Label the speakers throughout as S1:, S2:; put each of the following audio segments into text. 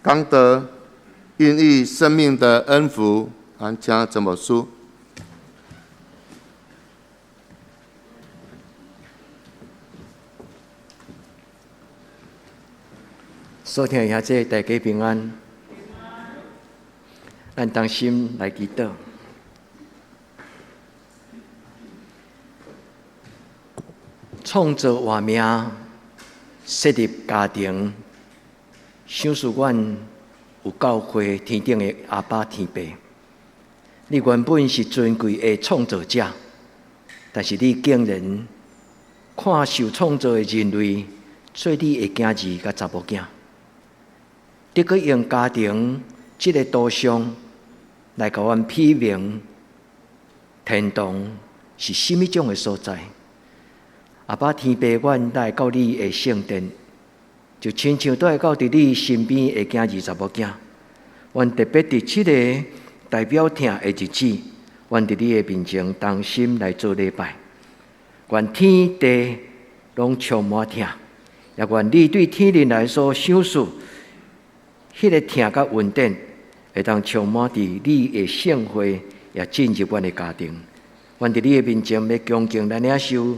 S1: 当得孕育生命的恩福。俺讲怎么说？
S2: 所听下这大家平安，咱当心来祈祷。创造活命，设立家庭，想使阮有教会天顶的阿爸天父。你原本是尊贵的创造者，但是你竟然看受创造的人类做你的囝儿甲查某囝，得去用家庭这个图像来甲阮批明天堂是什么种的所在。阿爸天父，阮来到你的圣殿，就亲像都会到伫你身边的囝儿查某囝。阮特别伫这个代表疼的日子，阮伫你的面前同心来做礼拜。愿天地拢充满疼，也愿你对天人来说享受迄个疼甲稳定，会当充满伫你的圣会，也进入阮的家庭。阮伫你的面前要恭敬来领受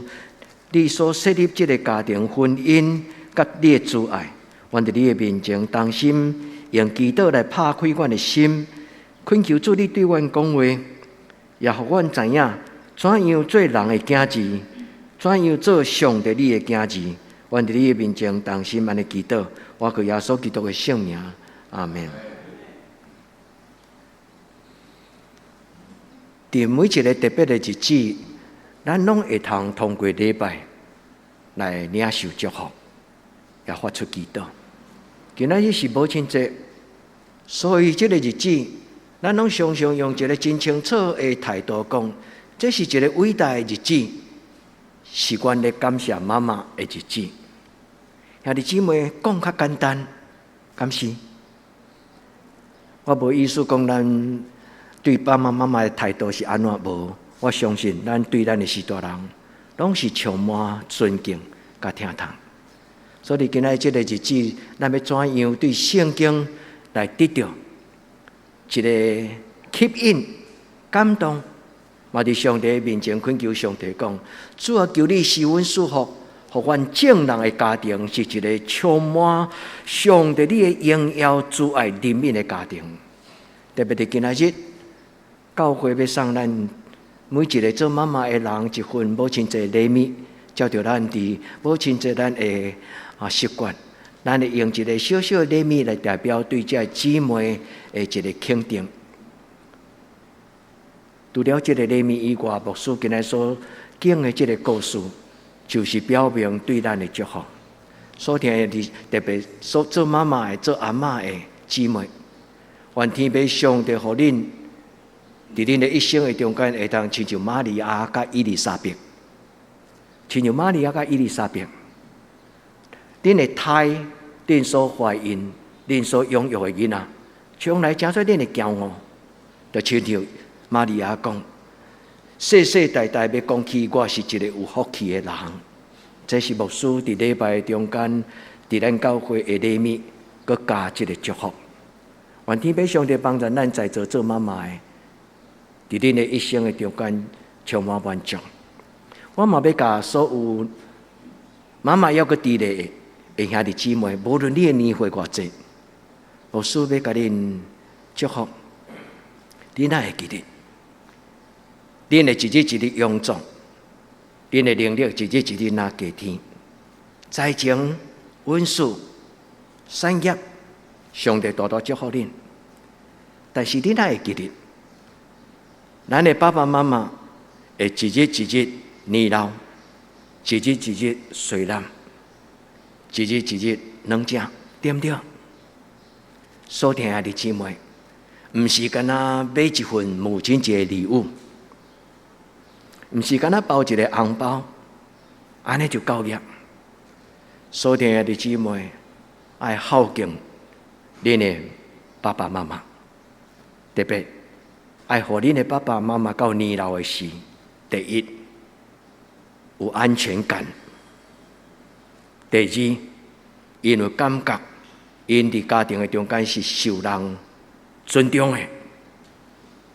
S2: 你所设立这个家庭婚姻甲你的慈爱。阮伫你的面前同心用祈祷来拍开阮的心。恳求主你对阮讲话，也互阮知影怎样做人的囝儿，怎样做上帝你的囝儿。阮伫你的面前同心安尼祈祷，我靠耶稣基督的圣名，阿们。伫每一个特别的日子，咱拢会通过礼拜来领受祝福，也发出祈祷。今仔日是母亲节，所以这个日子，咱拢常常用一个真清楚的态度讲，这是一个伟大的日子，是阮咧感谢妈妈的日子。兄弟姊妹，讲较简单，敢是？我无意思讲咱对爸爸妈妈的态度是安怎无？我相信咱对咱的许大人，拢是充满尊敬甲疼痛。所以今仔这个日子，咱要怎样对圣经来得到一个吸引、感动，嘛伫上帝面前恳求上帝讲：主啊，求你施恩赐福，互阮正人的家庭是一个充满上帝你的荣耀、慈爱、怜悯的家庭。特别伫今仔日，教会要送咱每一个做妈妈的人一份母亲节礼物，照着咱伫母亲节咱的习惯。咱会用一个小小的礼物来代表对这姊妹的一个肯定。除了这个礼物以外，牧师今日所讲的这个故事，就是表明对咱的祝福。所听的特别所做妈妈的、做阿嬷的姊妹，愿天父上帝互恁伫恁的一生的中间，会当亲像玛利亚甲伊丽莎白，亲像玛利亚甲伊丽莎白。恁的胎，恁所怀孕，恁所拥有的囡仔，将来将做恁的骄傲，就亲像玛利亚讲：世世代代要讲起，我是一个有福气的人。这是牧师伫礼拜中间，伫咱教会的礼物，佮加一个祝福。愿天父上帝帮助咱在座做妈妈的，伫恁的一生的中间充满满足。我嘛要甲所有妈妈要佮伫咧的兄弟姊妹，无论你的年岁偌济，牧师要甲恁祝福，恁哪会记得？恁会一日一日勇壮，恁的能力一日一日拿加添，财情稳数产业，上帝大大祝福恁。但是恁哪会记得？咱的爸爸妈妈会一日一日年老，一日一日衰老，一日一日软正，对不对？所听的姊妹，唔是干那买一份母亲节的礼物，唔是干那包一个红包，安尼就够业。所听的姊妹，爱孝敬恁的爸爸妈妈，特别爱互恁的爸爸妈妈到年老的时，第一有安全感，第二因为感觉因伫家庭的中间是受人尊重的，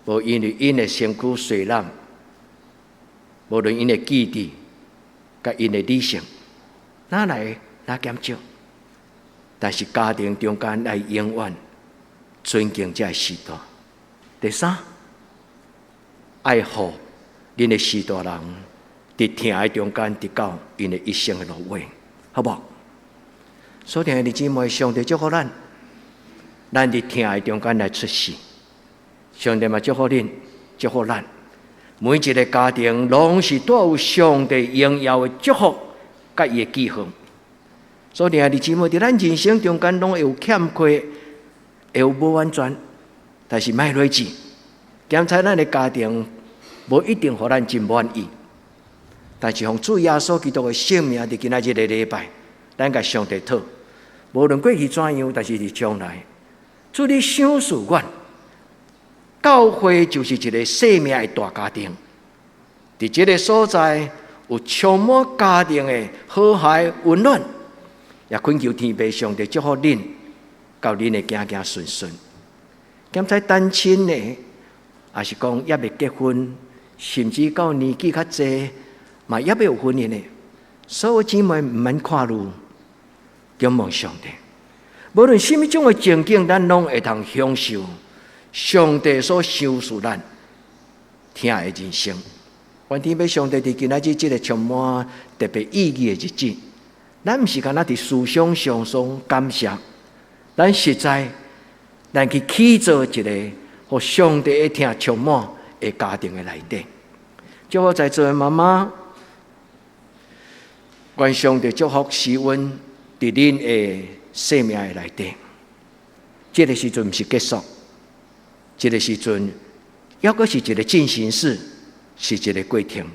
S2: 无因为因的身躯衰烂，无论因的记忆，甲因的理性，哪来哪减少？但是家庭中间来永远尊敬这时代。第三，爱护恁的时代人，伫疼的中间得到因的一生的路尾，好不好？所以，弟兄姊妹，上帝祝福咱，咱伫疼的中间来出世。上帝嘛祝福恁，祝福咱。每一个家庭拢是带有上帝荣耀的祝福，甲伊的记号。所以，弟兄姊妹，伫咱人生中间拢会有欠缺，会有无完全，但是莫累积。检查咱的家庭，无一定互咱真满意。但是，从主耶稣基督的性命，伫今仔日的礼拜，咱甲上帝讨。无论过去怎样，但是伫将来，主你赏赐阮，教会就是一个生命的大家庭。伫这个所在，有充满家庭的和諧温暖，也恳求天父上帝祝福恁，到恁的行行顺顺。检查单亲的，也是讲也未结婚，甚至到年纪较济，嘛也未有婚姻的，所有姊妹唔免看路。仰望上帝，无论什么种的情景，咱拢会通享受上帝所赏赐咱听的人生。愿天父上帝伫今仔日这个充满特别意义的日子，咱唔是干那伫思想上所感谢，咱实在咱去起造一个和上帝的听充满的家庭的内底。祝福在座的妈妈，愿上帝祝福施恩。伫恁的生命的内底，这个时阵不是结束，这个时阵抑阁是一个进行式，是一个过程。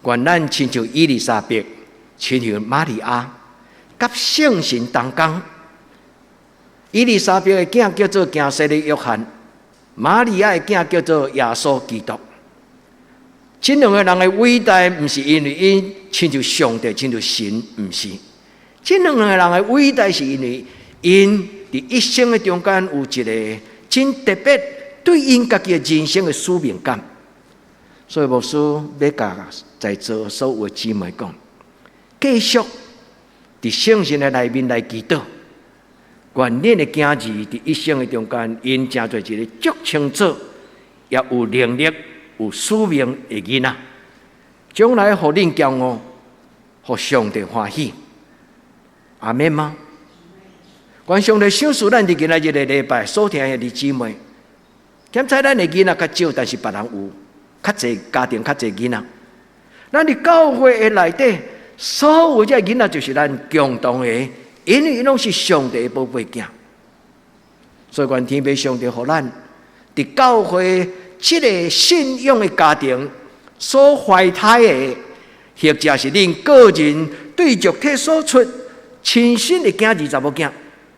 S2: 愿咱亲像伊丽莎白，亲像玛利亚，甲圣神同工。伊丽莎白的囝叫做行洗的约翰，玛利亚的囝叫做耶稣基督。这两个人的伟大，不是因为因亲像上帝，亲像神，不是。这两个人的伟大，是因为因伫一生的中间有一个真特别对因家己的人生的使命感。所以牧师要甲在座所有的姊妹讲，继续伫圣神的内面来祈祷，愿恁的囝儿伫一生的中间，因成做一个足清楚，也有能力、有使命的囡仔，将来互恁骄傲，互上帝欢喜。阿们吗？愿上帝赏赐咱伫今仔日的礼拜所听的弟姊妹，检查咱的囡仔较少，但是别人有较济家庭较济囡仔。咱伫教会的内底，所有这囡仔就是咱共同的，因为伊拢是上帝的宝贝囝。所以愿天父上帝互咱伫教会这个信仰的家庭所怀胎的，或者是恁个人对肉体所出。亲生的囝儿查某囝，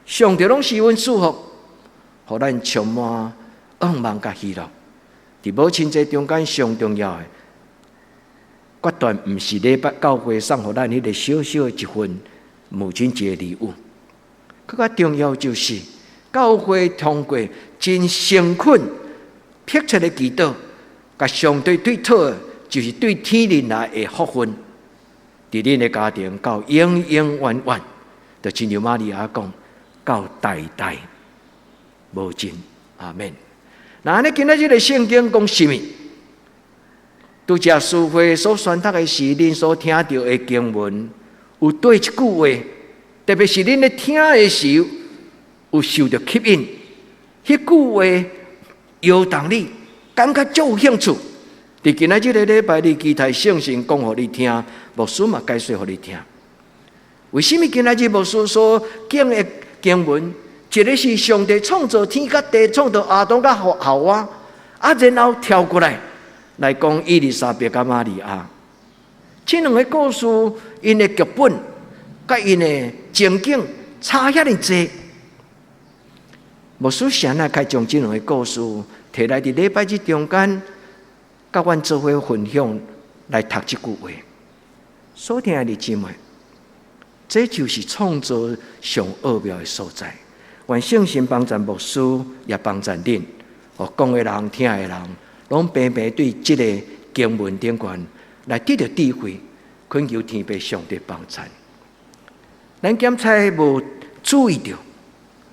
S2: 上帝拢十分祝福，互咱充满盼望甲喜乐。伫母亲节中间上重要的决断，毋是礼拜教会送互咱迄个小小的一份母亲节礼物，更加重要就是教会通过真诚恳、迫切的祈祷，甲上帝对讨的，就是对天人来的福分，伫恁的家庭到永永远远。就亲像玛利亚讲，到代代无尽，阿们。那安尼今仔日的圣经讲什么？拄则书会所宣读的是恁所听到的经文，有对一句话，特别是恁咧听的时候，有受到吸引。迄句话摇动你，感觉足有兴趣。伫今仔日的礼拜，你期待圣神讲互你听，牧师嘛解说互你听。为什么今仔日牧师所讲的经文，一个是上帝创造天甲地，创造亚当甲夏娃，然后跳过来讲伊丽莎白甲玛利亚，这两个故事因的剧本甲因的情景差遐尼济。牧师想来开将这两个故事摕来伫礼拜日中间，甲阮做伙分享来读这句话。所听的姊妹。这就是创造上奥妙的所在。愿圣神帮助牧师，也帮助恁，互讲的人、听的人，拢平平对这个经文顶悬来得到智慧，恳求天父上帝帮助。咱检查无注意到，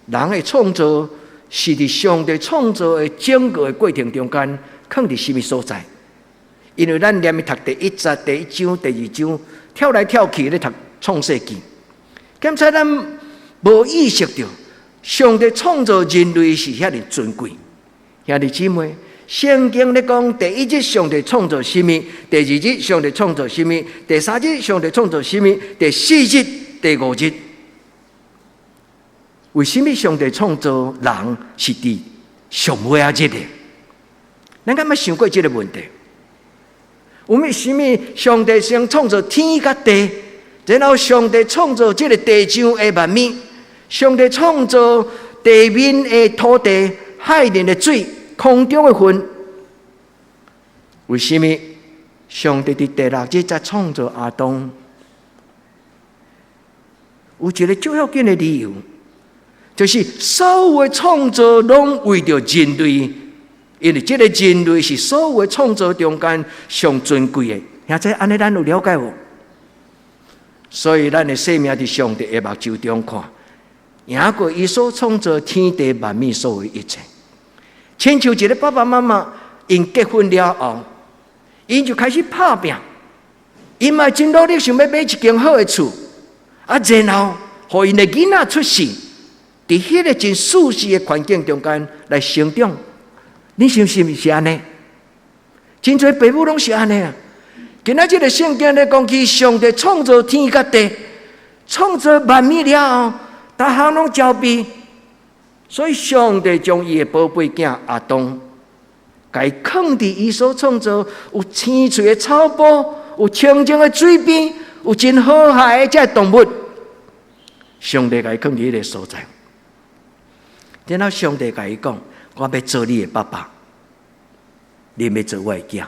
S2: 人的创造是伫上帝创造的整个的过程中间，放伫什么所在？因为咱连读第1节、第1章、第2章，跳来跳去咧读创世纪，检查咱无意识到，上帝创造人类是遐尼尊贵。兄弟姊妹，圣经咧讲，第1日上帝创造什么？第2日上帝创造什么？第3日上帝创造什么？第4日、第5日，为什么上帝创造人是伫上尾日的？咱敢捌想过这个问题？为什么上帝先创造天甲地，然后上帝创造这个地上的万物，上帝创造地面的土地、海里的水、空中的云？为什么上帝伫第6日才创造亚当？有一个最要紧的理由，就是所有的创造拢为着人类，因为这个人类是所有的创造中间上尊贵的。现在安尼咱有了解无？所以咱的生命伫上帝的目睭中看，赢过伊所创造天地万物所有一切。亲像一个爸爸妈妈，因结婚了后，因就开始打拼，因嘛真努力想要买一间好的厝，然后互因的囡仔出世，伫迄个真舒适的环境中间来成长。你是不是安尼？真侪父母拢是安尼啊！今仔日个圣经咧讲起上帝创造天甲地，创造万物了后，逐项拢交备，所以上帝将伊的宝贝囝亚当，甲伊放伫伊所创造有青翠的草坡、有清净的水边、有真和谐的这动物，上帝甲伊放伫迄个所在。然后上帝甲伊讲：我要做你的爸爸，你要做我的囝，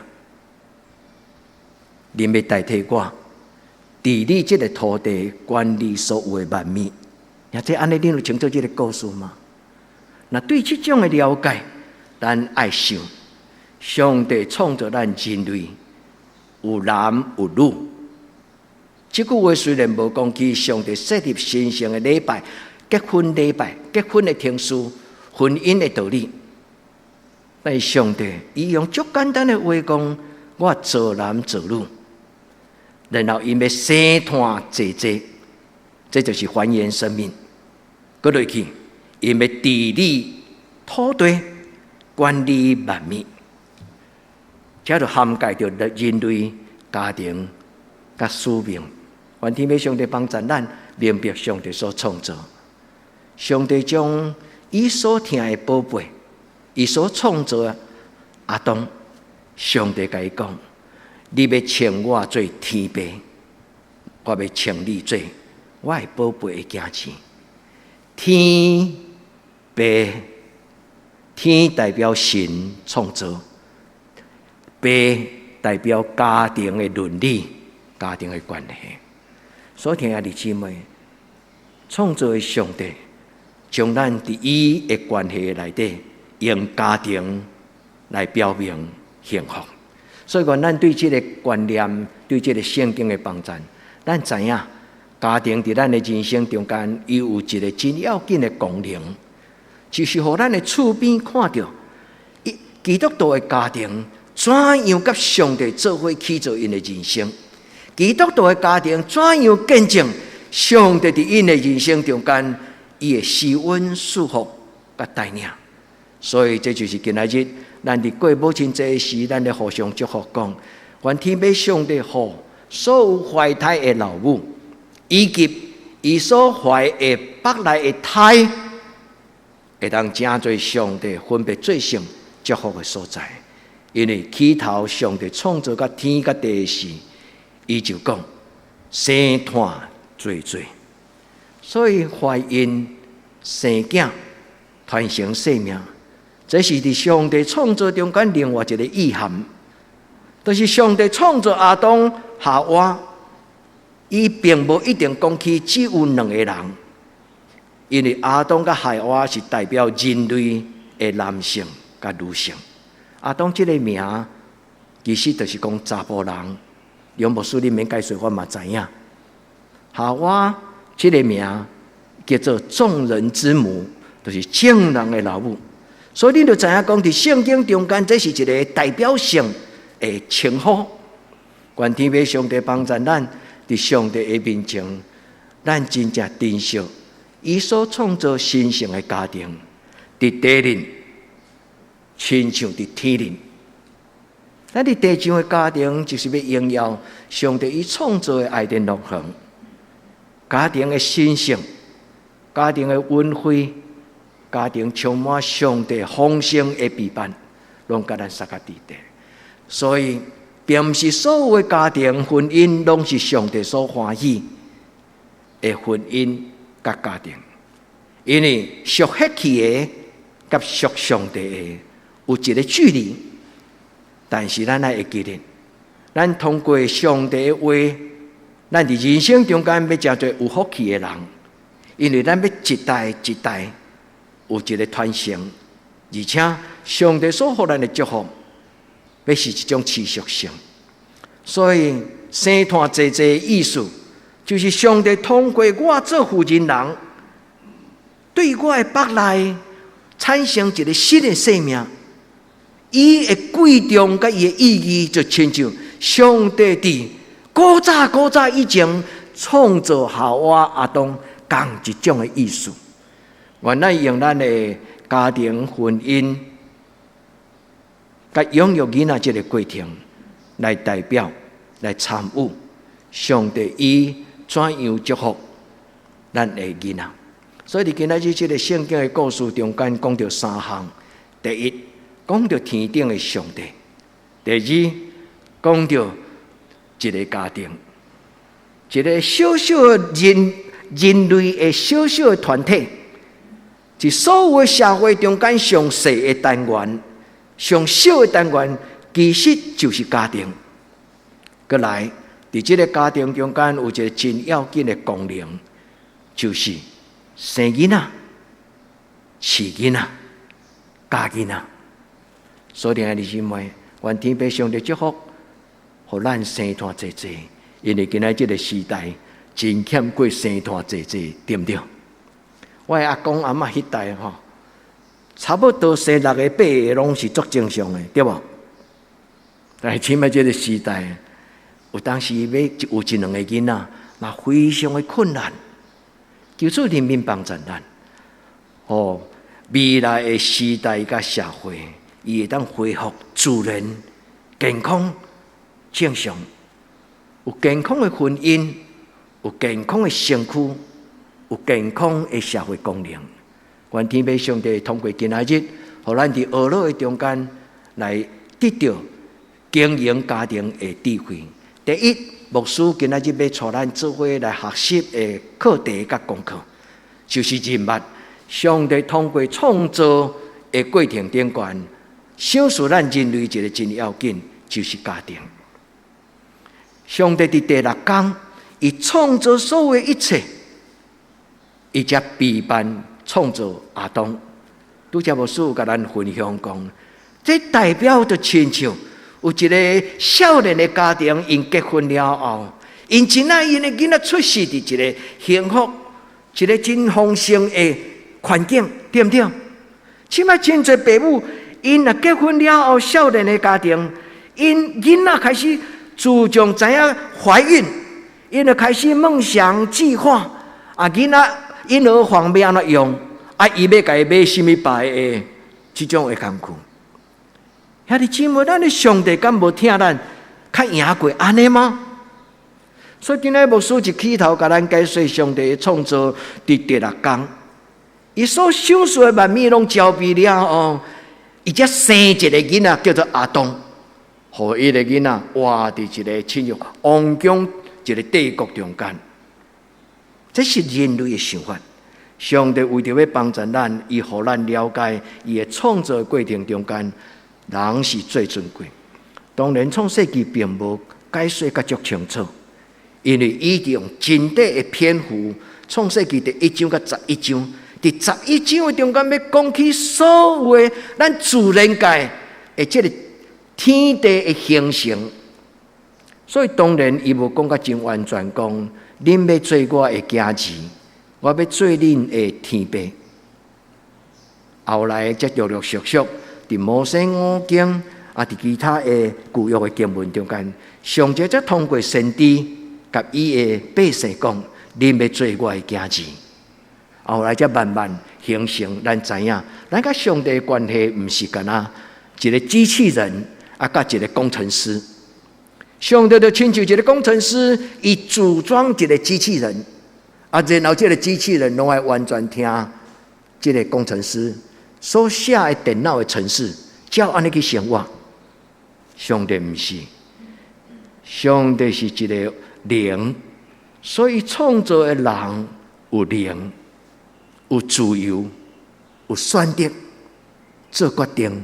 S2: 你要代替我治理这个土地，管理所有的万物。也这安尼，你有清楚这个故事吗？那对这种的了解，咱爱想，上帝创造咱人类有男有女。这句话虽然无讲起上帝设立神圣的礼拜、结婚礼拜、结婚的程序、婚姻的道理，但是上帝伊用足简单的话讲：我做男做女，然后因要生团济济，这就是繁衍生命。搁落去，因要治理土地，管理万物，这就涵盖着人类家庭甲使命。愿天父上帝帮助咱明白上帝所创造。上帝将伊所疼的宝贝，伊所创造的亚当，上帝甲伊讲：你要称我做天父，我要称你做我的宝贝的囝子。天父，天代表神创造，父代表家庭的伦理、家庭的关系。所以听兄弟姊妹，创造的上帝将咱伫伊的关系内底，用家庭来表明幸福。所以讲，咱对这个观念、对这个圣经的帮助，咱知影家庭伫咱的人生中间，伊有一个真要紧的功能，就是互咱的厝边看到基督徒的家庭怎样甲上帝做伙起造因的人生。基督徒的家庭怎样见证上帝伫因的人生中间，伊的施恩、祝福甲带领。所以这就是今仔日咱伫过母亲节时，咱咧互相祝福讲：愿天父上帝互所有怀胎的老母，以及伊所怀的腹内的胎，会当正做上帝分别最圣祝福的所在。因为起头上帝创造甲天甲地的时，伊就讲生团做做，所以怀孕生囝传承生命，这是伫上帝创造中间另外一个意涵，就是上帝创造亚当夏娃，伊并无一定讲起只有两个人，因为亚当甲夏娃是代表人类的男性甲女性。亚当这个名其实就是讲查甫人，杨牧师你免解说，我嘛知影。夏娃这个名叫做众人之母，就是正人的老母。所以你就知影讲，伫圣经中间，这是一个代表性的称呼。愿天父上帝帮助咱，伫上帝的面前，咱真正珍惜伊所创造神圣的家庭，伫地人，亲像伫天人。咱伫地上的家庭，就是要荣耀上帝伊创造的爱的乐恒。家庭的神圣，家庭的恩惠，家庭充满上帝丰盛的陪伴，拢甲咱撒个伫地。所以，并不是所有的家庭婚姻拢是上帝所欢喜的婚姻甲家庭，因为属血气的甲属上帝的有一个距离。但是咱爱会记得，咱通过上帝的话，咱伫人生中间要真侪有福气的人，因为咱要一代一代有一个传承，而且上帝所予咱的祝福，要是一种持续性。所以生团济济的意思，就是上帝通过我做负责人，对我的腹内产生一个新的生命。伊的贵重甲伊的意义，就亲像上帝伫古早以前创造夏娃亚当同一种的意思。原来用咱的家庭婚姻，甲养育囡仔这个过程，来代表、来参与上帝伊怎样祝福咱的囡仔。所以伫今仔日这个圣经的故事中间，讲到三项：第一，讲到天顶的上帝；第二，讲到一个家庭，一个小小的人类的小小的团体，是所有的社会中间上细的单元、上小的单元，其实就是家庭。过来，伫这个家庭中间有一个真要紧的功能，就是生囡仔、饲囡仔、教囡仔。所以，爱弟兄妹，愿天父上帝祝福，互咱生团济济。因为今仔这个时代真欠过生团济济，对不对？我的阿公阿嬷迄代吼，差不多生6个8个拢是足正常的，对无？但是现在这个时代，有当时要有1、2个囡仔，那非常的困难。求主人民帮助咱，未来的时代甲社会，伊会当恢复自然、健康、正常，有健康的婚姻，有健康的身躯，有健康的社会功能。愿天父上帝通过今仔日，互咱伫学老的中间来得到经营家庭的智慧。第一，牧师今仔日要带咱做伙来学习的课题甲功课，就是认捌上帝通过创造的过程中间，想使咱人类一个真要紧，就是家庭。上帝伫第6天，伊创造所有的一切，伊才陪伴创造亚当。拄则牧师有甲咱分享讲，这代表着亲像有一个少年的家庭，因结婚了后，因真爱因的囡仔出世伫一个幸福、一个真丰盛的环境，对不对？即摆真侪父母，因若结婚了后，少年的家庭，因囡仔开始自从知影怀孕，因就开始梦想计划啊，囡仔婴儿房要安怎用啊？伊要家买什么牌的这种的工具。兄弟姊妹，咱的上帝敢无听咱较赢过安尼吗？所以今日牧师一起头甲咱解说上帝的创造伫第6天，伊所想出的万物拢交备了后，伊才生一个囡仔叫做亚当，互伊个囡仔活伫一个亲像王宫一个帝国中间。这是人类的想法。上帝为着要帮助咱，伊互咱了解伊的创造的过程中间，人是最尊贵。当然，创世纪并无解说甲足清楚，因为伊用真谛的篇幅创世纪第1章到11章，伫11章的中间要讲起所有的咱自然界的这个天地的形成。所以当然伊无讲甲真完全，讲恁要做我的家子，我要做恁的天父。后来则陆陆续续伫摩西五经啊，伫其他的旧约的经文中间，上帝则通过先知甲伊的百姓讲，恁要做我的家子。后来则慢慢形成，咱知影，咱甲上帝的关系毋是干那一个机器人啊，甲一个工程师。上帝就亲像一个工程师，伊组装一个机器人，啊，然后这个机器人拢爱完全听这个工程师所写的电脑的程式，照安尼去生活。上帝毋是，上帝是一个灵，所以创造的人有灵，有自由，有选择做决定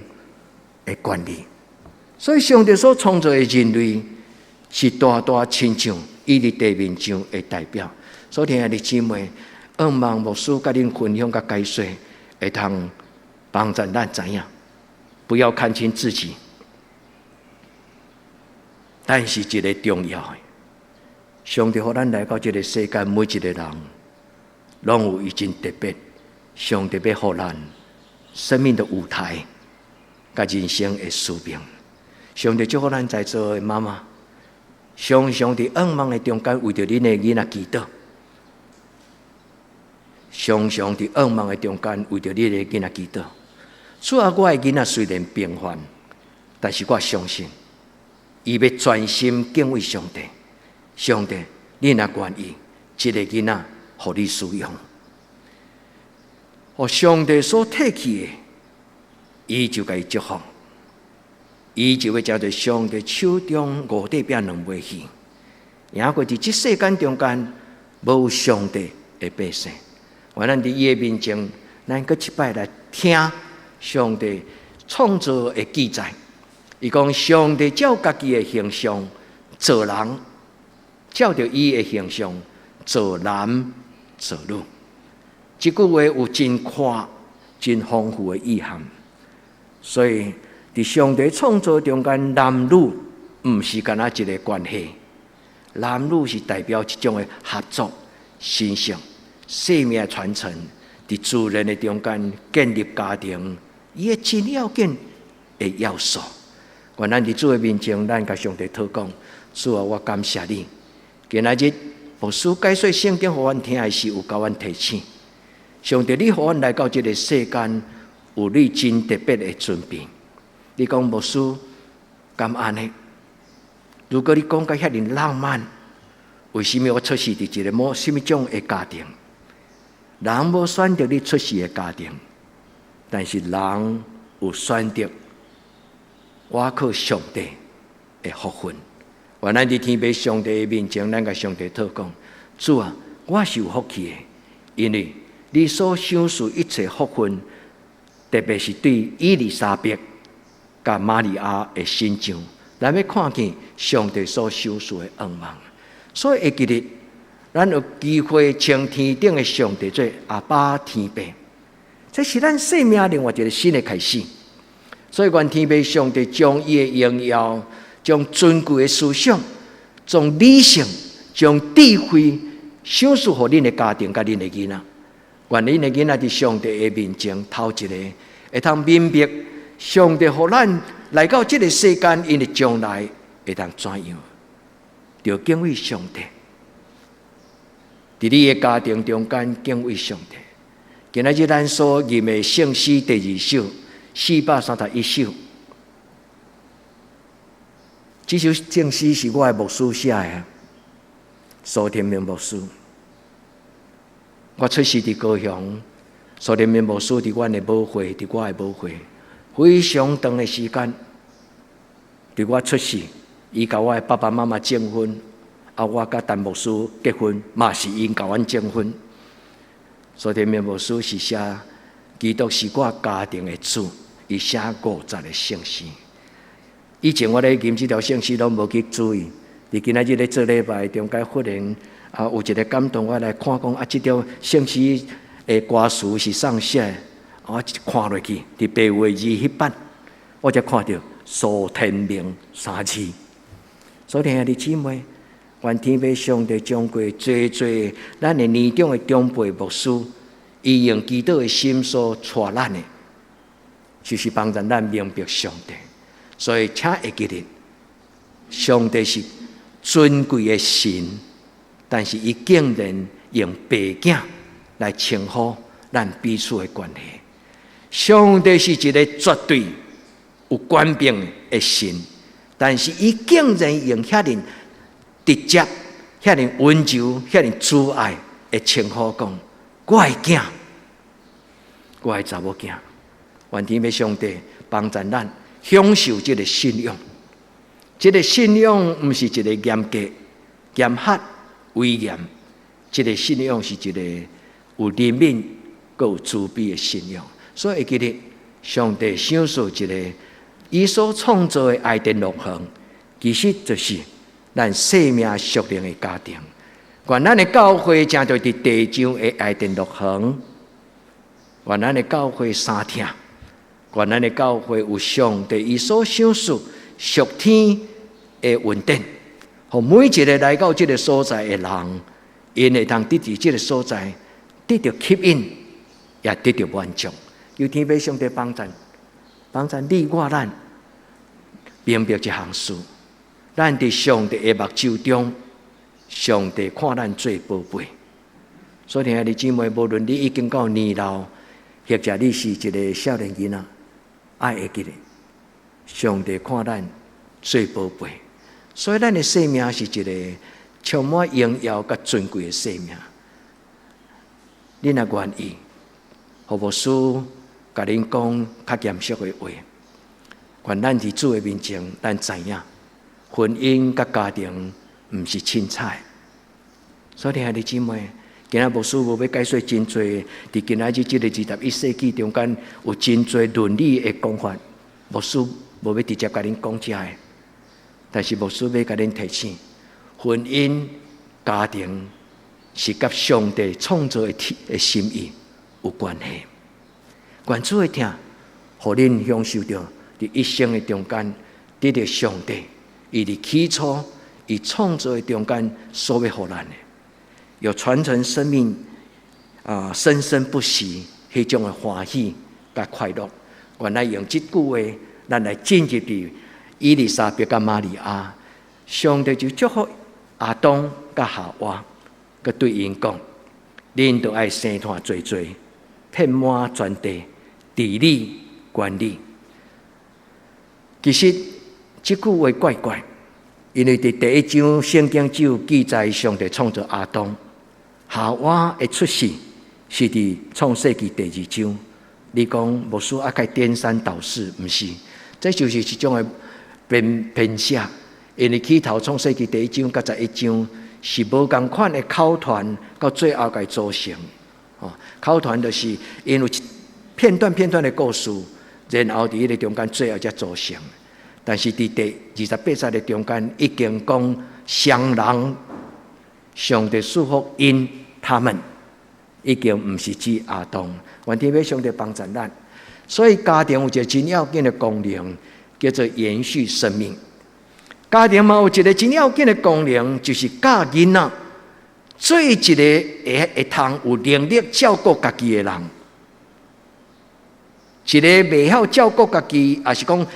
S2: 的权利。所以上帝所创造的人类，是大大亲像伊伫地面上的代表。所以，亲爱的姊妹，愿望牧师甲恁分享甲解说，会通帮助咱知影，不要看清自己，但是一个重要的，上帝互咱来到这个世界，每一个人拢有伊真特别。上帝要互咱生命的舞台，甲人生的使命。上帝祝福咱在座的妈妈，常常伫愿望的中间为着恁的囡仔祈祷，常常伫愿望的中间为着恁的囡仔祈祷。主啊，我的囡仔虽然平凡，但是我相信，伊要专心敬畏上帝。上帝，你若愿意，这个囡仔互你使用，互上帝所摕去的，伊就该祝福。伊就会照着上帝手中5块饼2尾鱼，赢过伫这世间中间无有上帝的百姓。我咱伫伊的面前，咱搁一摆来听上帝创造的记载。伊讲上帝照家己的形象造人，照着伊的形象造男造女。这句话有真宽、真丰富的意涵，所以。伫上帝创造中间，男女毋是干那一个关系，男女是代表一种的合作、信息、生命传承。伫自然的中间建立家庭，伊个真要紧的要素。愿咱伫主的面前，咱甲上帝祷告：主啊，我感谢你。今仔日牧师解说圣经，互阮听的是有甲阮提醒。上帝，你互阮来到这个世间，有你真特别的准备。你讲牧师敢安尼？如果你讲甲遐尼浪漫，为什么我出世伫一个某什么种的家庭？人无选择你出世的家庭，但是人有选择我靠上帝的福分。原来伫天父上帝的面前，咱甲上帝祷告：主啊，我是有福气的，因为你所享受一切福分，特别是对伊丽莎白甲玛利亚的心情，咱要看见上帝所享受的愿望。所以会记得，咱有机会称天顶的上帝做阿爸天父，这是咱生命另外一个新的开始。所以愿天父上帝将伊的荣耀、将尊贵的思想、将理性、将智慧享受互恁的家庭甲恁的囡仔。愿恁的囡仔伫上帝的面前头一个会通明白。上帝互咱来到这个世间，因为将来会当怎样？就敬畏上帝，伫你的家庭中间敬畏上帝。今仔日咱所念的圣诗第2首431首，这首圣诗是我的牧师写的，苏天明牧师。我出世伫高雄，苏天明牧师伫阮的母会，伫我的母会。非常长的时间，伫我出世，伊甲我的爸爸妈妈证婚，我甲陈牧师结婚，嘛是因甲阮证婚。所以陈牧师是写基督是我家庭的主，伊写50个圣诗。以前我咧念这条圣诗拢无去注意，伫今仔日咧做礼拜中间忽然有一个感动，我来看讲这条圣诗的歌词是上写的，我看落去，伫白话字迄版，我才看到数天明3字。所以兄弟姊妹，愿天父上帝将过最咱的年长的长辈牧师，伊用基督的心所带咱的，就是帮助咱明白上帝。所以请会记得，上帝是尊贵的神，但是伊竟然用白镜来称呼咱彼此的关系。上帝是一个绝对有权柄的神，但是伊竟然用遐尼直接、遐尼温柔、遐尼慈爱的称呼讲：“我的囝，我的查某囝。”愿天父上帝帮助咱享受这个信仰。这个信仰不是一个严格、严苛、威严，这个信仰是一个有怜悯、有慈悲的信仰。所以记得，上帝享受一个伊所创造的爱的乐园，其实就是咱生命属灵的家庭。愿咱的教会正对伫地上的爱的乐园，愿咱的教会三听，愿咱的教会有上帝伊所享受属天的稳定，互每一个来到这个所在的人，因会通得伫这个所在得到吸引，也得到满足。求天父上帝帮助你我咱明白一项事，咱伫上帝的目睭中，上帝看咱最宝贝。所以兄弟姊妹，无论你已经到年老，或者你是一个少年囡仔，爱会记得，上帝看咱最宝贝。所以咱的生命是一个充满荣耀甲尊贵的生命。你若愿意，互牧师甲恁讲较严肃的话，愿咱伫主的面前，咱知影婚姻甲家庭毋是凊彩。所以兄弟姊妹，今仔牧师无要解说真多，伫今仔日这个21世纪中间有真多伦理的讲法，牧师无要直接甲恁讲这个，但是牧师要甲恁提醒，婚姻家庭是甲上帝创造的心意有关系。愿主会听，互恁享受到伫一生的中间，得到上帝伊伫起初伊创造的中间所要互咱的，有传承生命生生不息迄种的欢喜甲快乐。原来用这句话，咱来进入伫伊丽莎白甲玛利亚，上帝就祝福亚当甲夏娃，佮对因讲：恁都爱生团做，遍满全地，治理管理。其实这句话怪怪，因为伫第一章圣经只有记载上帝创造亚当，夏娃的出世是伫创世纪第2章。你讲牧师啊，该颠三倒四，毋是，这就是一种的编写。因为起头创世纪第1章甲11章是无共款的口传，到最后该组成。口传就是因为片段的故事，然后伫迄个中间最后才组成。但是伫第28节的中间已经讲双人，上帝祝福因他们，已经毋是指亚当。愿天父上帝帮助咱，所以家庭有一个真要紧的功能，叫做延续生命。家庭嘛有一个真要紧的功能，就是教囡仔做一个会通有能力照顾家己的人。一个袂晓照顾家己，也是讲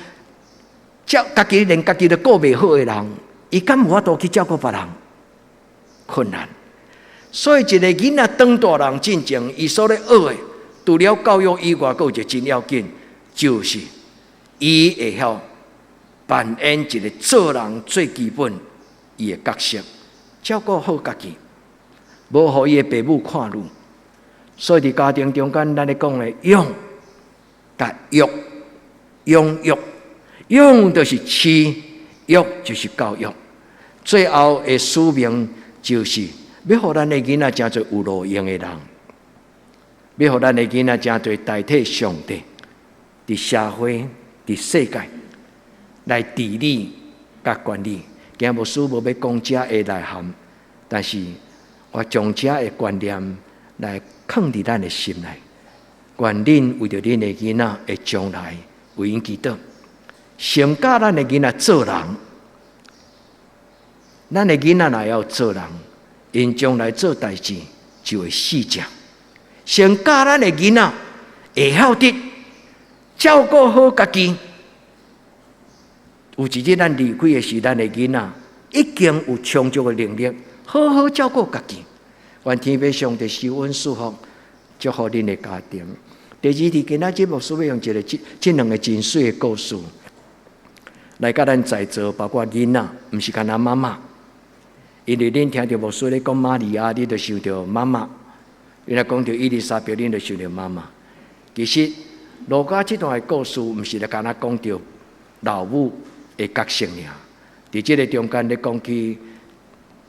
S2: 家己连家己都顾袂好的人，伊敢有法度去照顾别人？困难。所以一个囡仔当大人进前，伊所咧学的，除了教育以外，还有一个真要紧，就是伊会晓扮演一个做人最基本伊的角色，照顾好家己，无互伊的父母看路。所以伫家庭中间，咱咧讲的养甲育，养就是饲，育就是教育。最后的使命就是要互咱的囡仔成做有路用的人，要互咱的囡仔成做代替上帝，伫社会、伫世界来治理甲管理。今牧师无要讲这的内涵，但是我将这个观念来放伫咱的心内，愿恁为着恁的囡仔的将来为因祈祷，先教咱的囡仔做人。咱的囡仔若要做人，因将来做代志就会四正。先教咱的囡仔会晓得照顾好家己。有一日咱离开的是咱的囡仔已经有充足的能力，好好照顾家己。愿天父上帝施恩祝福，祝福恁的家庭。第二题，今仔日牧师要用这两个真水的故事来甲咱在座，包括囡仔，毋是干那妈妈。因为恁听到牧师咧讲玛利亚，你就想到妈妈；你若讲到伊丽莎白，恁就想到妈妈。其实路加这段的故事，毋是咧干那讲到老母的角色尔。伫这个中间咧讲起，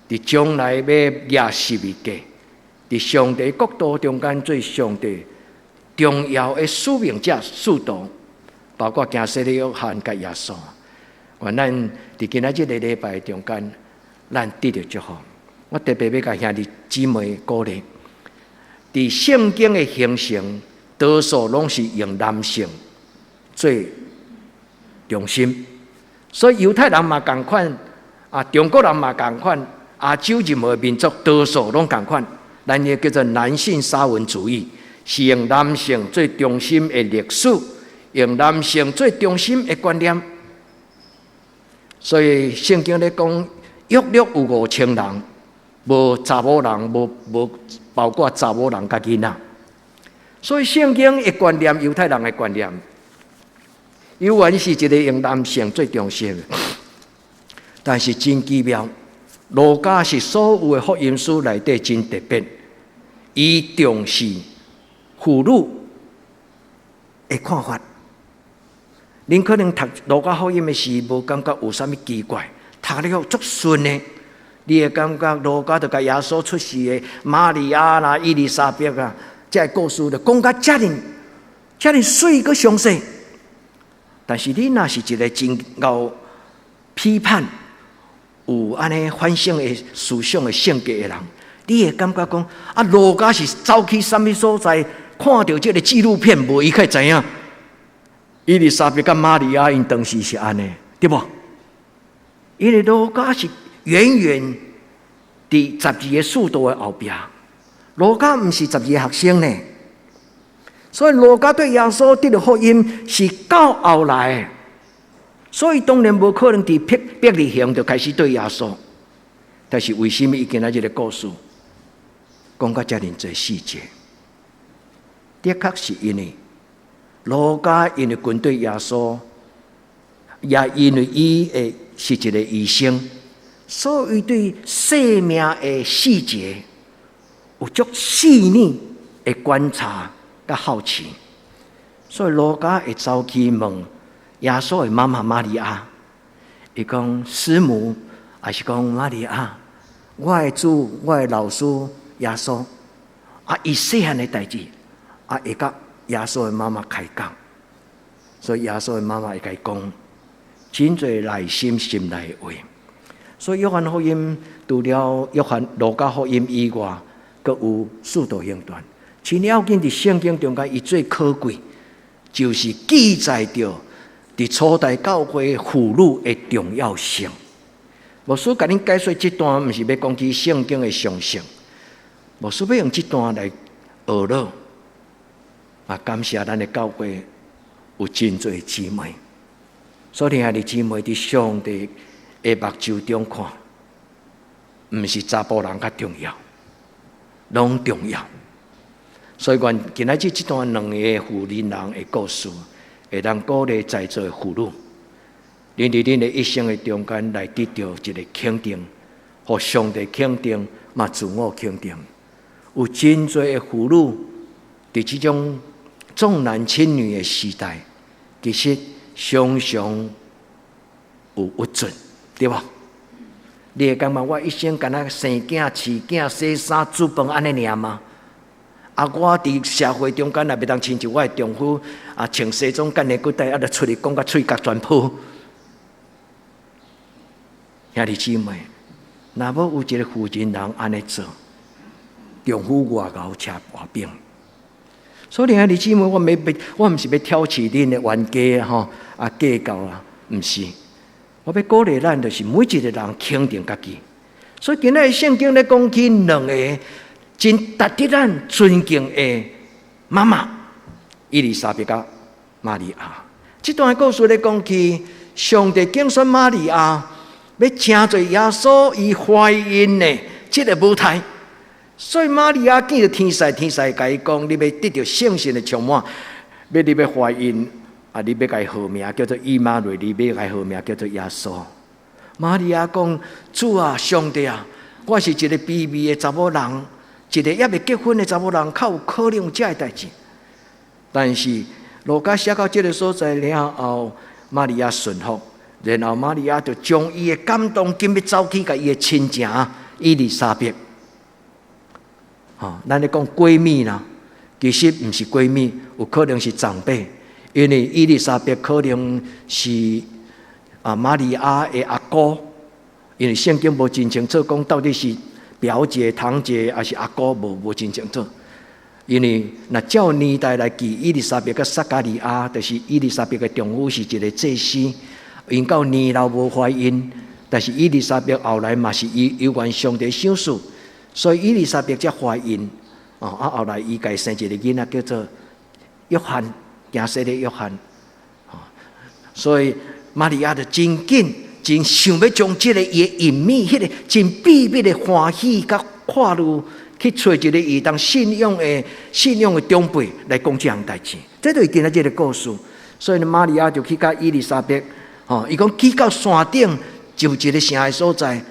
S2: 伫将来要惹十字架，伫上帝国度中间做上帝重要的使命者使徒，包括行洗的约翰甲耶稣。愿咱伫今仔日个礼拜中间，咱得到祝福。我特别要甲兄弟姊妹鼓励，伫圣经的形成，多数拢是用男性最中心，所以犹太人嘛同款，中国人嘛同款，亚洲任何民族多数拢同款。咱也叫做男性沙文主义，是用男性最中心的历史，用男性最中心的观念。所以圣经咧讲，约略有5000人，无查某人，无包括查某人甲囡仔。所以圣经的观念，犹太人的观念，犹原是一个用男性最中心的。但是真奇妙，路加是所有的福音书内底真特别，伊重视妇女的看法。恁可能读路加福音的时，无感觉有啥物奇怪，读了足顺的。你会感觉路加就甲耶稣出世的玛利亚啦、伊丽莎白啊，这故事就讲甲遮尔水个详细。但是你若是一个真够批判、有安尼反省的思想的性格的人，你会感觉讲路加是走去什么所在，看到这个纪录片，无伊才知影。伊丽莎白甲玛利亚因当时是安尼，对不？因为路加是远远伫12个使徒的后壁，路加毋是12个学生呢，所以路加对耶稣得到福音是到后来的，所以当然无可能伫伯利恒就开始对耶稣。但是为什么伊今仔日个故事讲到遮尔侪细节？的确是因为路加因为跟对耶稣，也因为伊是一个医生，所以对生命的细节有足细腻的观察甲好奇，所以路加会走去问耶稣的妈妈玛利亚，伊讲师母，还是讲玛利亚，我的主，我的老师耶稣，伊细汉的代志，会甲耶稣的妈妈开讲，所以耶稣的妈妈会甲伊讲真侪内心内的话。所以约翰福音除了约翰路加福音以外，阁有使徒行传。真要紧，伫圣经中间，伊最可贵，就是记载着伫初代教会妇女的重要性。牧师甲恁解说这段，毋是要讲起圣经的常性，牧师要用这段来学乐。感谢咱的教会有真多姊妹，所以兄弟姊妹伫上帝的目睭中看，毋是查甫人较重要，拢重要。所以愿今仔日这段两个妇人人的故事，会当鼓励在座的妇女，恁伫恁的一生的中间来得到一个肯定，互上帝肯定，嘛自我肯定。有真多的妇女伫这种重男轻女的时代，其实常常有不准，对吧？你会感觉我一生敢若生囝、饲囝、洗衫、煮饭安尼尔吗？我伫社会中间也袂当亲像我的丈夫穿西装、干内骨带，就出去讲甲喙角全破。兄弟姊妹，若要有一个妇人人安尼做，丈夫外交车外兵。所以，弟兄姊妹，我唔是要挑起恁的冤家吼计较啊，唔是。我要鼓励咱，就是每一个人肯定家己。所以今日圣经咧讲起两个真值得咱尊敬的妈妈伊丽莎白甲玛利亚。这段故事咧讲起上帝拣选玛利亚，要请做耶稣伊怀孕的这个舞台。所以玛利亚见到天使，天使甲伊讲：你要得到圣神的充满，你要怀孕啊！你要甲伊号名叫做以马内利，你要甲伊号名叫做耶稣。玛利亚讲：主啊，上帝啊，我是一个卑微的查某人，一个还未结婚的查某人，较有可能有这个代志。但是路加写到这个所在了后，玛利亚顺服，然后玛利亚就将伊的感动今日走去，甲伊的亲情伊丽莎白。咱咧讲闺蜜啦，其实唔是闺蜜，有可能是长辈，因为伊丽莎白可能是玛利亚的阿哥，因为圣经无真清楚讲到底是表姐、堂姐还是阿哥，无真清楚。因为那照年代来记，伊丽莎白跟撒加利亚，就是伊丽莎白的丈夫是一个祭司，因到年老无怀孕，但是伊丽莎白后来嘛是有关上帝赏赐。所以伊丽莎白才怀孕，后来伊家生一个囡仔叫做约翰，惊死的约翰。所以玛利亚就真紧，真想要将这个伊的隐秘、迄个真秘密的欢喜甲快乐，去找一个伊当信仰的长辈来讲这样代志。这就是今仔这个故事。所以玛利亚就去甲伊丽莎白，伊讲去到山顶，就一个城的所在，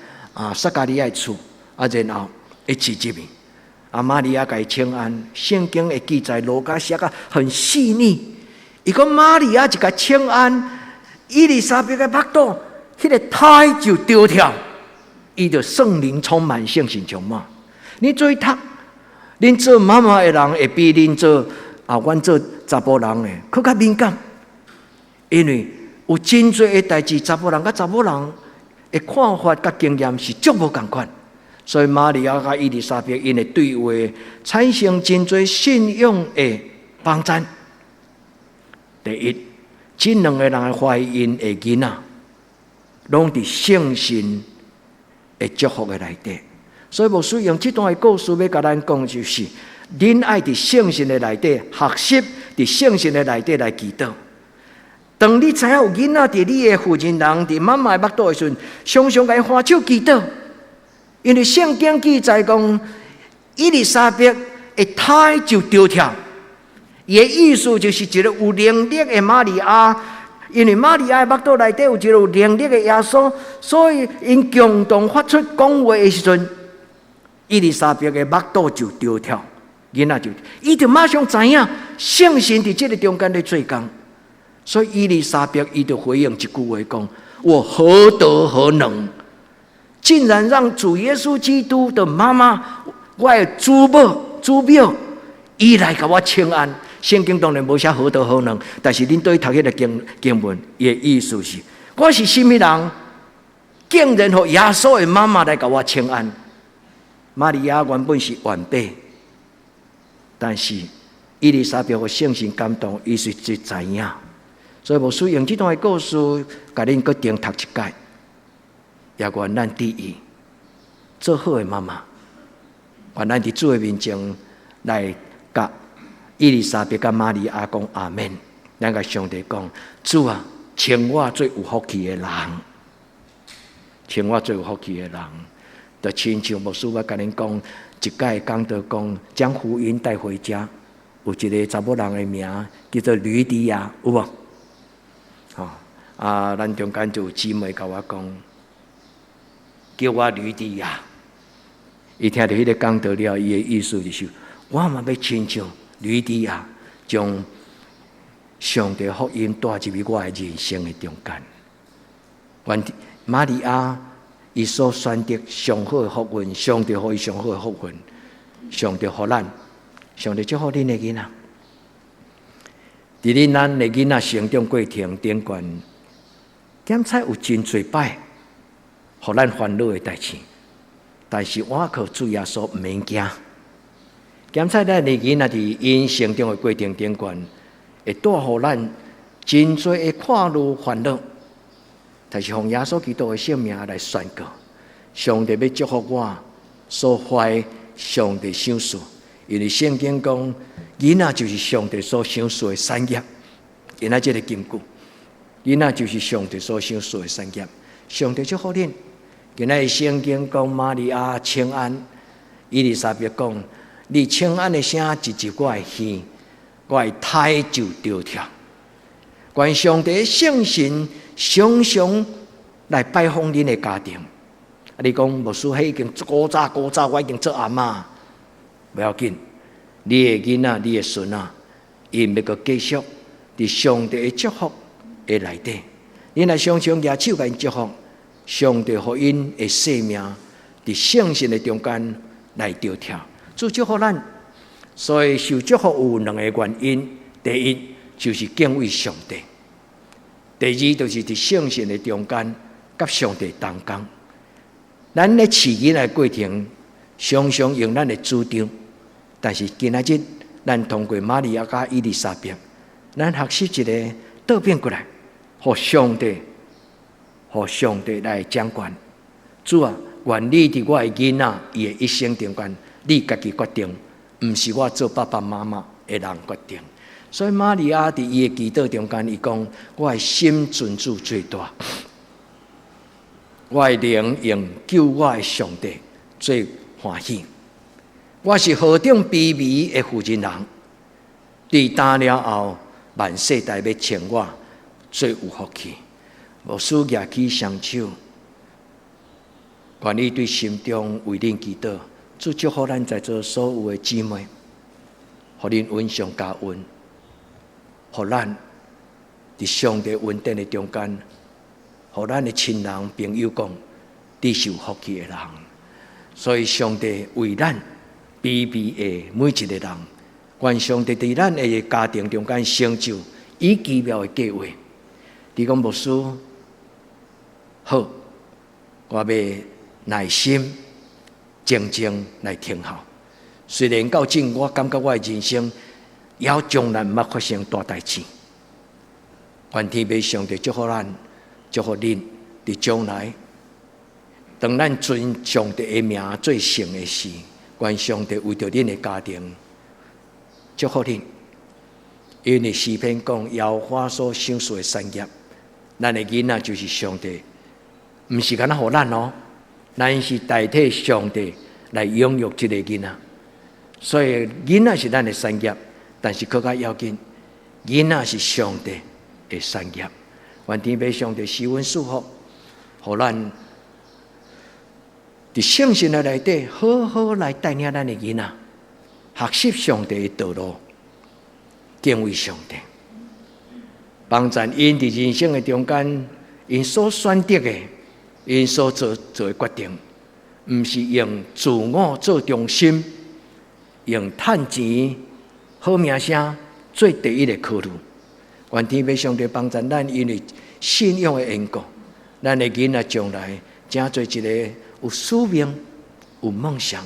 S2: 撒加利亚的厝，然后。一起入面，玛利亚甲伊请安，圣经的记载，路加写得很细腻。伊讲玛利亚一个请安，伊丽莎白的腹肚，迄个胎就丢跳，伊就圣灵充满，圣神充满。你做读，恁做妈妈的人会比恁做阮做查甫人的更较敏感，因为有真多的代志，查甫人甲查某人的看法甲经验是足无共款。所以玛利亚甲伊丽莎白因的对话，产生真多信仰的帮助。第一，这两个人的怀孕的囡仔，拢伫圣神的祝福的内底。所以牧师用这段的故事要甲咱讲，就是恁爱伫圣神的内底学习，伫圣神的内底来祈祷。当你知影有囡仔伫你的附近人伫妈妈的腹肚的时阵，常常甲伊欢手祈祷。因为圣经记载讲，伊丽莎白的胎就丢跳，伊的意思就是一个有能力的玛利亚，因为玛利亚的腹肚内底有一个有能力的耶稣，所以因共同发出讲话的时阵，伊丽莎白的腹肚就丢跳，囡仔就，伊就马上知影圣神伫这个中间在做工，所以伊丽莎白伊就回应一句话讲：我何德何能？竟然让主耶稣基督的妈妈，我的祖母，伊来给我请安。圣经当然无写何德何能，但是恁对读迄个经文，伊的意思是：我是什么人，竟然和耶稣的妈妈来给我请安。玛利亚原本是晚辈，但是伊丽莎白和圣神感动，伊是知影。所以牧师用这段的故事，甲恁搁定读一解。也愿咱第一做好的妈妈，愿咱伫主的面前来甲伊丽莎白甲玛利亚讲阿门。咱甲上帝讲：主啊，请我做有福气的人，请我做有福气的人。就亲像牧师我甲恁讲，一解讲到讲将福音带回家，有一个查某人的名叫做吕底亚，有无？咱中间就有姊妹甲我讲。叫我吕底亚，伊听到迄个讲道了，伊的意思就是，我嘛要亲像吕底亚，将上帝福音带入去我的人生的中间。愿玛利亚伊所选择上好的福运，上帝给伊上好的福运，上帝给咱，上帝祝福恁的囡仔。伫咱的囡仔成长过程顶悬，检测有真侪摆。互咱烦恼的代志，但是我靠主耶稣唔免惊，检测咱的囡仔伫因成长的过程顶悬，会带予咱真多的看路烦恼，但是奉耶稣基督的性命来宣告，上帝要祝福我所怀上帝想事，因为圣经讲，囡仔就是上帝所想事的产业。今仔这个根据，囡仔就是上帝所想事的产业。上帝祝福恁。今仔圣经讲，玛利亚请安，伊丽莎白讲，你请安的声一入我的耳，我的胎就着跳。愿上帝的圣神常常来拜访恁的家庭。你讲牧师，迄已经古早，我已经做阿嬷，不要紧。你的囡仔，你的孙仔，因要阁继续伫上帝的祝福的内底。恁来常常举手甲因祝福，上帝互因的生命伫圣神的中间来着跳。主祝福咱，所以受祝福有两个原因：第一就是敬畏上帝；第二就是伫圣神的中间，甲上帝同工。咱咧饲囡仔的过程，常常用咱的主张，但是今仔日咱通过玛利亚甲伊丽莎白，咱学习一个倒变过来，互上帝来掌管。主啊，愿你伫我的囡仔伊的一生中间，你家己决定，毋是我做爸爸妈妈的人决定。所以玛利亚伫伊的祈祷中间，伊讲：我的心尊主最大。我的灵用救我的上帝最欢喜。我是何等卑微的负责人，伫打了后，万世代要称我最有福气。牧师举起双手，愿意对心中为恁祈祷，主祝福咱在座所有的姊妹，互恁恩上加恩，互咱伫上帝恩典的中间。互咱的亲人朋友讲，你是有福气的人，所以上帝为咱卑微的每一个人，愿上帝伫咱的家庭中间成就以奇妙的计划。你讲牧师好，我要耐心、静静来听候。虽然到今，我感觉我的人生也从来毋捌发生大代志。愿天父上帝祝福咱。祝福恁伫将来，当咱尊上帝的名最圣的时，愿上帝为着恁的家庭祝福恁。因为诗篇讲，耶和华所想事的产业，咱的囡仔就是上帝，毋是干那互咱哦，咱是代替上帝来养育这个囡仔。所以囡仔是咱的产业，但是更加要紧，囡仔是上帝的产业。愿天父上帝施恩赐福，互咱伫圣神的内底好好来带领咱的囡仔，学习上帝的道路，敬畏上帝，帮助因伫人生的中间，因所选择的，因所做的决定，毋是用自我做中心，用趁钱、好名声做第一个考虑。愿天父上帝帮助咱，因为信仰的缘故，咱的囡仔将来真做一个有使命、有梦想。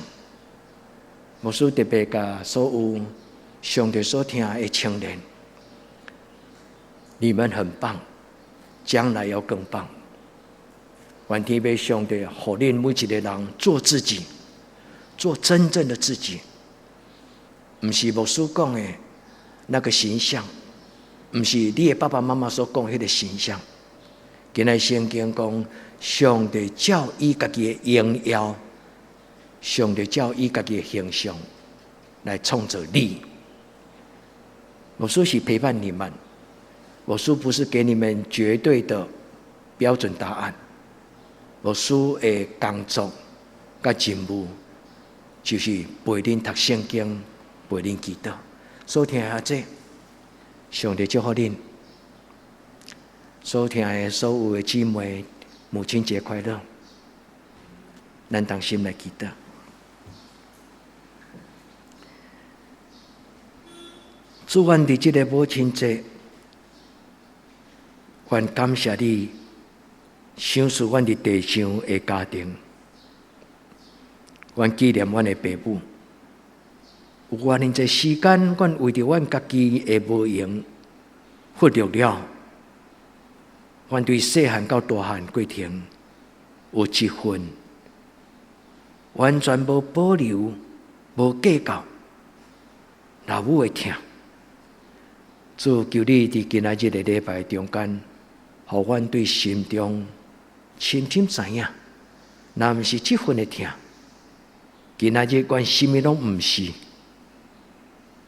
S2: 牧师特别甲所有上帝所听的青年，你们很棒，将来要更棒。愿天父上帝互恁每一个人做自己，做真正的自己，毋是牧师讲的那个形象。毋是你的爸爸妈妈所讲的迄个形象。今日圣经讲，上帝照伊家己的荣耀，上帝照伊家己的形象来创造你。牧师是陪伴你们，牧师不是给你们绝对的标准答案。牧师的工作甲任务就是陪恁读圣经，陪恁祈祷。所听下这。上帝祝福恁，所听的所有的姊妹，母亲节快乐！咱同心来祈祷。主，愿伫这个母亲节，愿感谢你，想赐阮伫地上的家庭，愿纪念阮的爸母，有偌尼侪时间，阮为着阮家己的无用，忽略了阮对细汉到大汉过程有一份完全无保留、无计较老母的疼。主求你伫今仔日的礼拜中间，互阮对心中深深知影，若毋是这份的疼，今仔日阮什么拢毋是。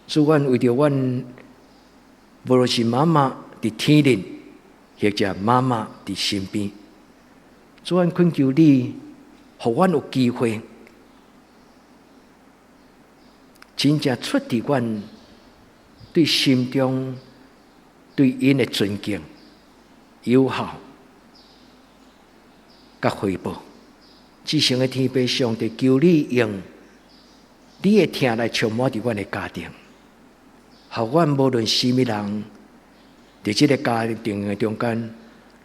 S2: 主，阮为着阮，无论是妈妈伫天灵，或者妈妈伫身边，主，阮恳求你，互阮有机会，真正出伫阮对心中对因的尊敬、友好、甲回报。至圣的天父上帝，求你用你的疼来充满伫阮的家庭。互阮无论什么人，伫这个家庭的中间，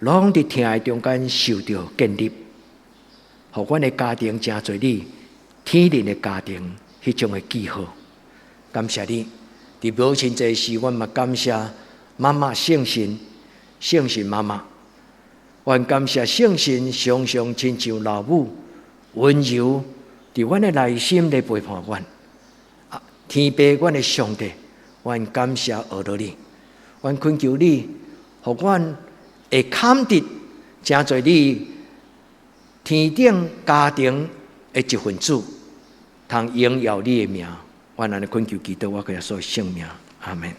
S2: 拢伫疼的中间受到建立。互阮的家庭真侪你天灵的家庭迄种的记号。感谢你，伫母亲节时，阮嘛感谢妈妈圣神妈妈。阮感谢圣神常常亲像老母温柔伫阮的内心来陪伴阮。天父，阮的上帝。阮感谢学到你，阮恳求你，互阮会看得真侪你天顶家庭的一份子，通荣耀你的名。阮安尼恳求祈祷，我给耶稣圣名，阿门。